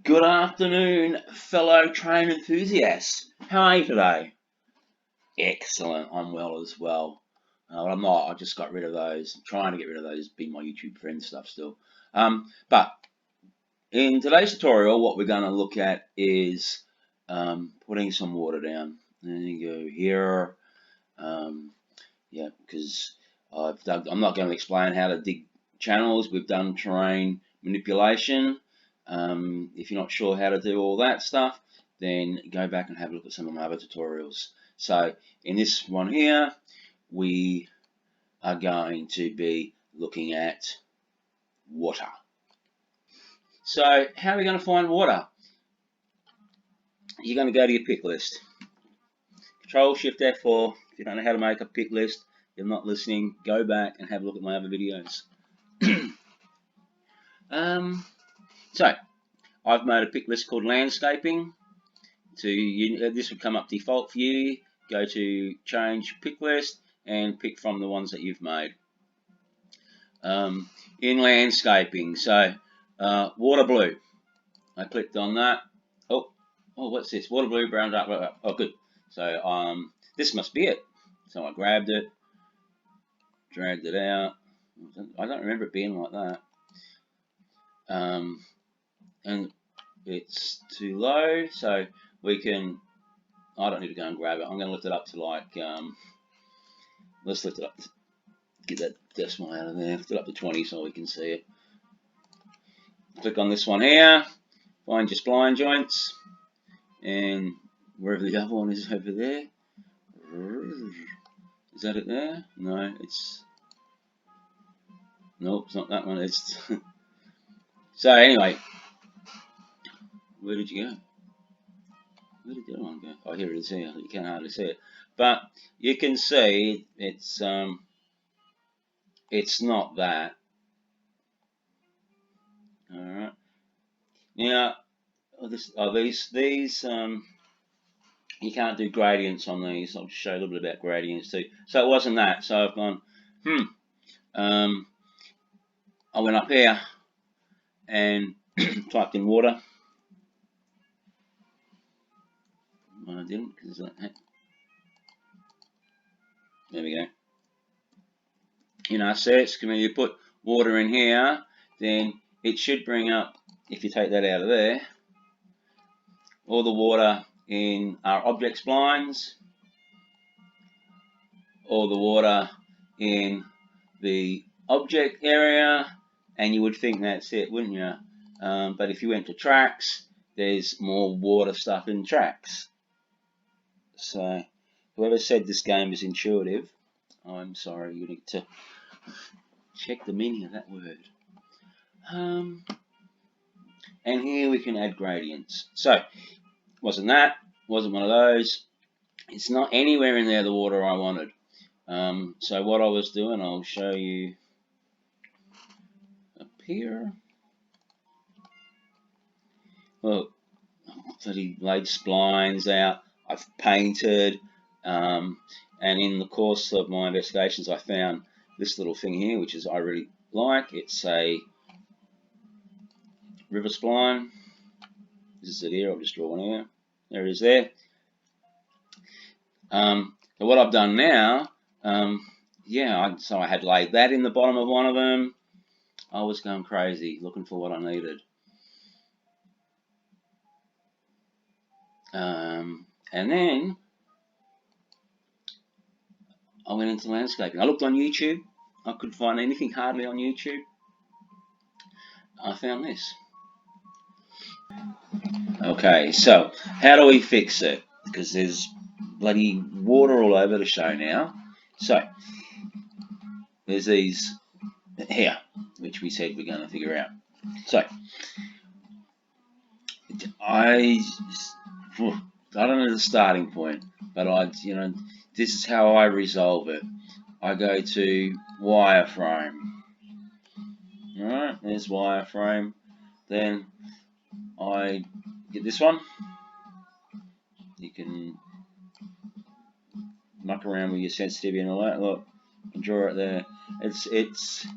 Good afternoon, fellow train enthusiasts. How are you today? Excellent. I'm well as well. But I'm not. I just got rid of those. I'm trying to get rid of those Be My YouTube Friend stuff still. But in today's tutorial, what we're going to look at is putting some water down. There you go here. Yeah, because I'm not going to explain how to dig channels. We've done terrain manipulation. If you're not sure how to do all that stuff, then go back and have a look at some of my other tutorials. So in this one here, we are going to be looking at water. So how are we going to find water? You're going to go to your pick list. Control Shift F4. If you don't know how to make a pick list, you're not listening, go back and have a look at my other videos. So I've made a pick list called landscaping. This would come up default for you. Go to change pick list and pick from the ones that you've made. In landscaping, so water blue. I clicked on that. Oh, what's this? Water blue, brown, dark. Oh, good. So this must be it. So I grabbed it, dragged it out. I don't remember it being like that. And it's too low, so we can. I don't need to go and grab it. I'm going to lift it up to like. Let's lift it up. Get that decimal out of there. Lift it up to 20 so we can see it. Click on this one here. Find your spline joints, and wherever the other one is over there. Is that it there? No, it's. Nope, it's not that one. It's. So anyway, where did you go? Where did the other one go? Oh, here it is here. You can hardly see it, but you can see it's not that. All right. Now, these you can't do gradients on these. I'll just show you a little bit about gradients too. So it wasn't that. So I've gone. I went up here and typed in water. Well, I didn't because there we go. In our search, when you put water in here, then it should bring up, if you take that out of there, all the water in our object splines, all the water in the object area, and you would think that's it, wouldn't you? But if you went to tracks, there's more water stuff in tracks. So whoever said this game is intuitive, I'm sorry, you need to check the meaning of that word. And here we can add gradients. So wasn't that, wasn't one of those. It's not anywhere in there the water I wanted. So what I was doing, I'll show you up here. Look, bloody laid splines out. I've painted, and in the course of my investigations, I found this little thing here, which is I really like. It's a river spline. This is it here. I'll just draw one here. There it is there. So what I've done now, so I had laid that in the bottom of one of them. I was going crazy looking for what I needed. And then I went into landscaping. I looked on YouTube. I couldn't find anything hardly on YouTube. I found this. Okay, so how do we fix it? Because there's bloody water all over the show now. So there's these here, which we said we're going to figure out. So I don't know the starting point, but this is how I resolve it. I go to wireframe. Alright, there's wireframe. Then I get this one. You can muck around with your sensitivity and all that. Look, you can draw it there. It's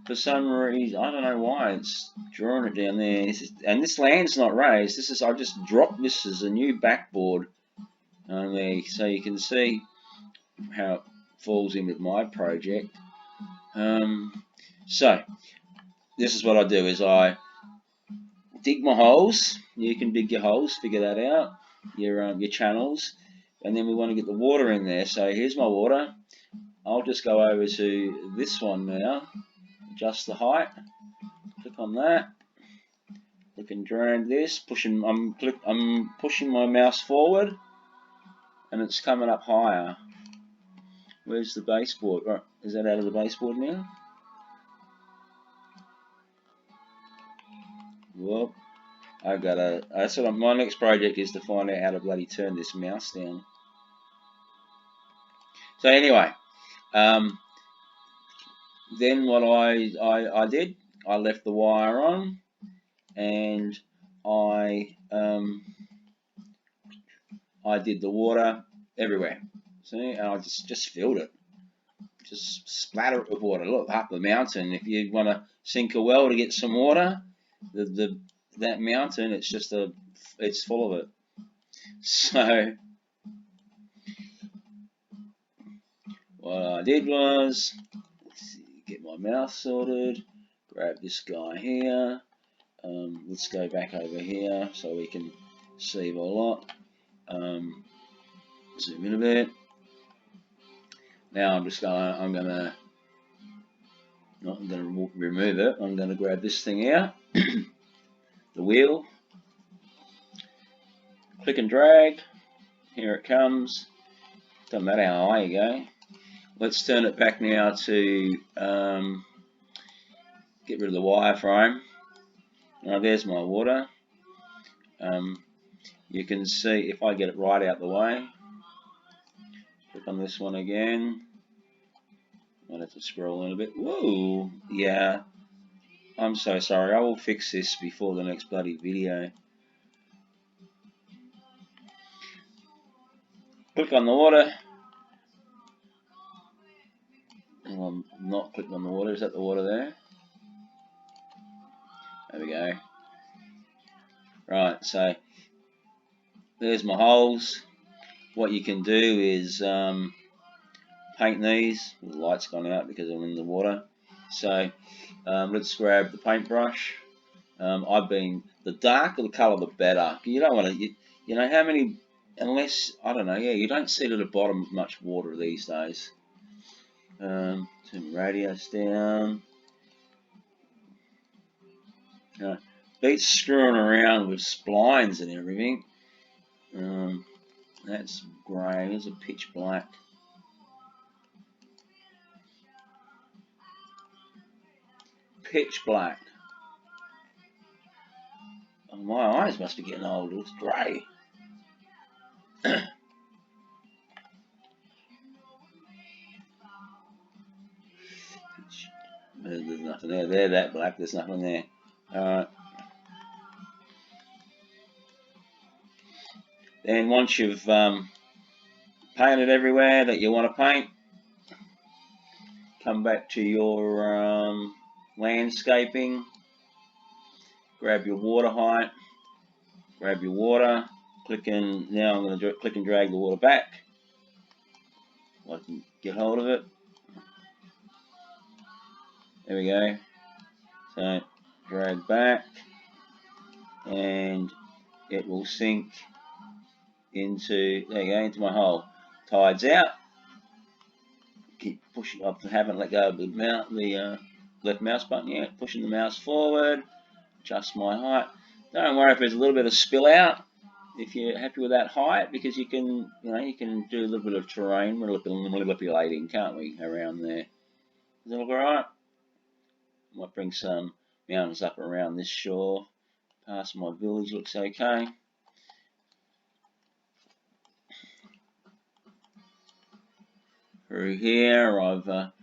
For some reason, I don't know why it's drawing it down there. And this land's not raised. I just dropped this as a new backboard on there, so you can see how it falls in with my project. So this is what I do: is I dig my holes. You can dig your holes, figure that out. Your channels, and then we want to get the water in there. So here's my water. I'll just go over to this one now. Adjust the height. Click on that. Click and drag this. I'm pushing my mouse forward, and it's coming up higher. Where's the baseboard? Right, is that out of the baseboard now? Whoop. That's what my next project is, to find out how to bloody turn this mouse down. So anyway, then what I did, I left the wire on, and I did the water everywhere. See, and I just filled it. Just splatter it with water. Look, up the mountain. If you want to sink a well to get some water, that mountain, it's full of it. So what I did was, get my mouse sorted, grab this guy here. Let's go back over here so we can see a lot. Zoom in a bit. Now I'm gonna remove it. I'm gonna grab this thing out, the wheel, click and drag. Here it comes. Doesn't matter how high you go. Let's turn it back now to get rid of the wireframe. Now there's my water. You can see if I get it right out the way. Click on this one again. I'll have to scroll in a bit. Whoa, yeah. I'm so sorry. I will fix this before the next bloody video. Click on the water. I'm not clicking on the water. Is that the water there? There we go. Right, so there's my holes. What you can do is paint these. The light's gone out because I'm in the water. So let's grab the paintbrush. The darker the colour, the better. You don't want to, you know how many, unless, I don't know, yeah, you don't see to the bottom of much water these days. Turn the radius down. Beats screwing around with splines and everything. That's grey. There's a pitch black. Pitch black. Oh, my eyes must be getting old. It looks grey. There's nothing there. They're that black. There's nothing there. Alright. Then once you've painted everywhere that you want to paint, come back to your landscaping, grab your water height, grab your water, now I'm going to click and drag the water back. I can get hold of it. There we go. So drag back, and it will sink into, there you go, into my hole. Tide's out. Keep pushing. I haven't let go of the left mouse button yet. Pushing the mouse forward. Adjust my height. Don't worry if there's a little bit of spill out. If you're happy with that height, because you can do a little bit of terrain manipulating, can't we, around there? Does that look alright? Might bring some mountains up around this shore. Past my village looks okay. Through here, I've got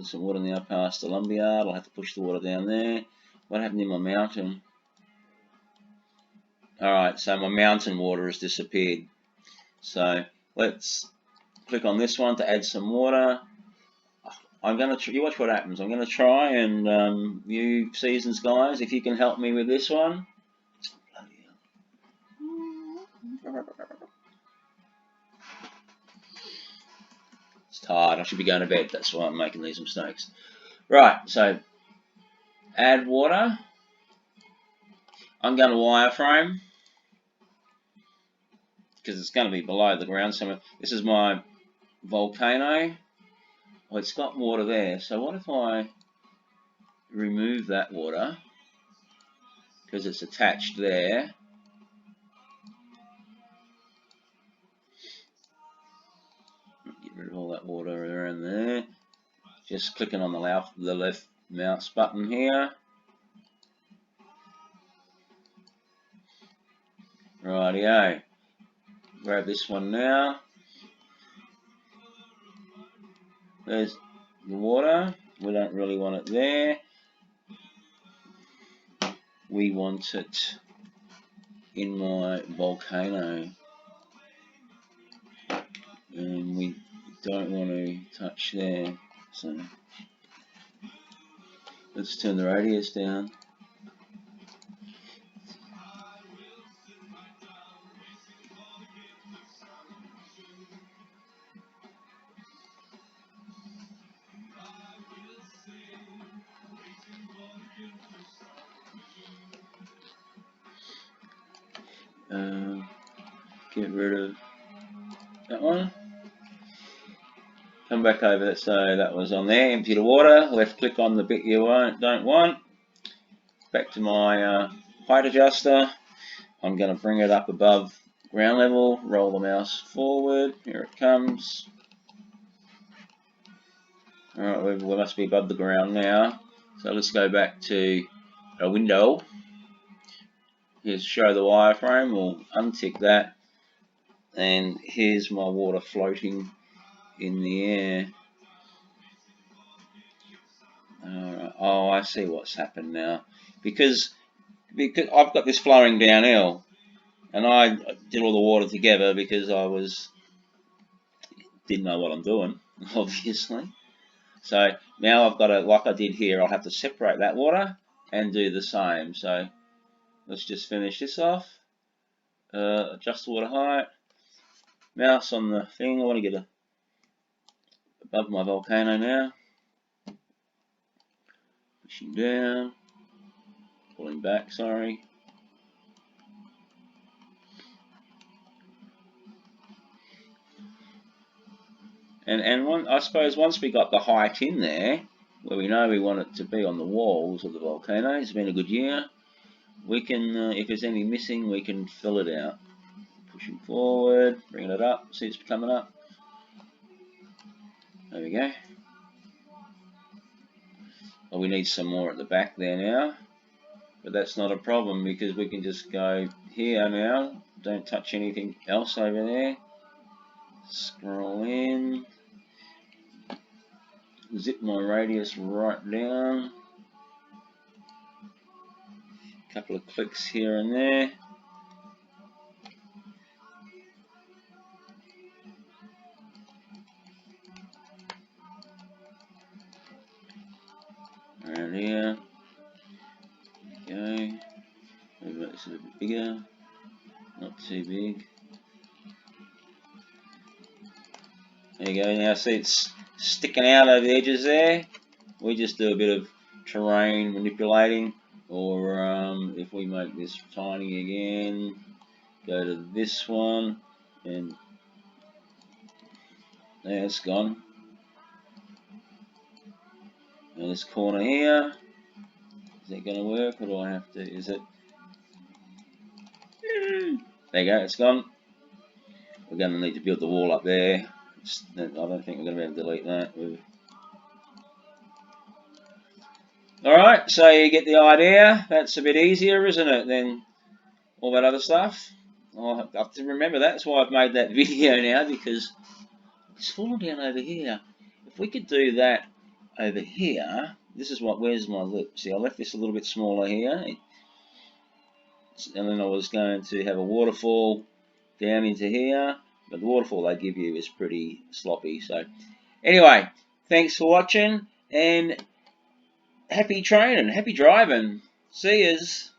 some water now past the lumberyard. I'll have to push the water down there. What happened in my mountain? Alright, so my mountain water has disappeared. So let's click on this one to add some water. I'm gonna you watch what happens. I'm gonna try, and you seasons guys, if you can help me with this one. It's tired. I should be going to bed. That's why I'm making these mistakes. Right. So add water. I'm going to wireframe because it's going to be below the ground. So this is my volcano. Well, it's got water there. So what if I remove that water because it's attached there? Get rid of all that water around there. Just clicking on the left mouse button here. Rightio. Grab this one now. There's the water. We don't really want it there. We want it in my volcano. And we don't want to touch there. So let's turn the radius down. Get rid of that one. Come back over, so that was on there, empty the water, left click on the bit you don't want. Back to my height adjuster. I'm going to bring it up above ground level, roll the mouse forward, here it comes. Alright, we must be above the ground now. So let's go back to a window. Here's show the wireframe, we'll untick that. And here's my water floating in the air. Oh, I see what's happened now. Because I've got this flowing downhill, and I did all the water together because I didn't know what I'm doing, obviously. So now I've got to, like I did here, I'll have to separate that water and do the same. So let's just finish this off. Adjust the water height. Mouse on the thing. I want to get above my volcano now. Pushing down. Pulling back, sorry. And I suppose once we got the height in there, where we know we want it to be on the walls of the volcano, it's been a good year. We can, if there's any missing, we can fill it out. Pushing forward, bringing it up, see it's coming up. There we go. Well, we need some more at the back there now, but that's not a problem because we can just go here now. Don't touch anything else over there. Scroll in. Zip my radius right down. A couple of clicks here and there. Around here. Okay. Maybe make this a little bit bigger. Not too big. There you go. Now see it's sticking out over the edges there. We just do a bit of terrain manipulating, or if we make this tiny again, go to this one, and there it's gone. And this corner here, is that going to work, or do I have to? Is it? There you go. It's gone. We're going to need to build the wall up there. I don't think we're going to be able to delete that. Alright, so you get the idea. That's a bit easier, isn't it, than all that other stuff? I'll have to remember that. That's why I've made that video now, because it's falling down over here. If we could do that over here, this is what, where's my lip? See, I left this a little bit smaller here. And then I was going to have a waterfall down into here. But the waterfall they give you is pretty sloppy. So, anyway, Thanks for watching, and happy training, happy driving. See yous.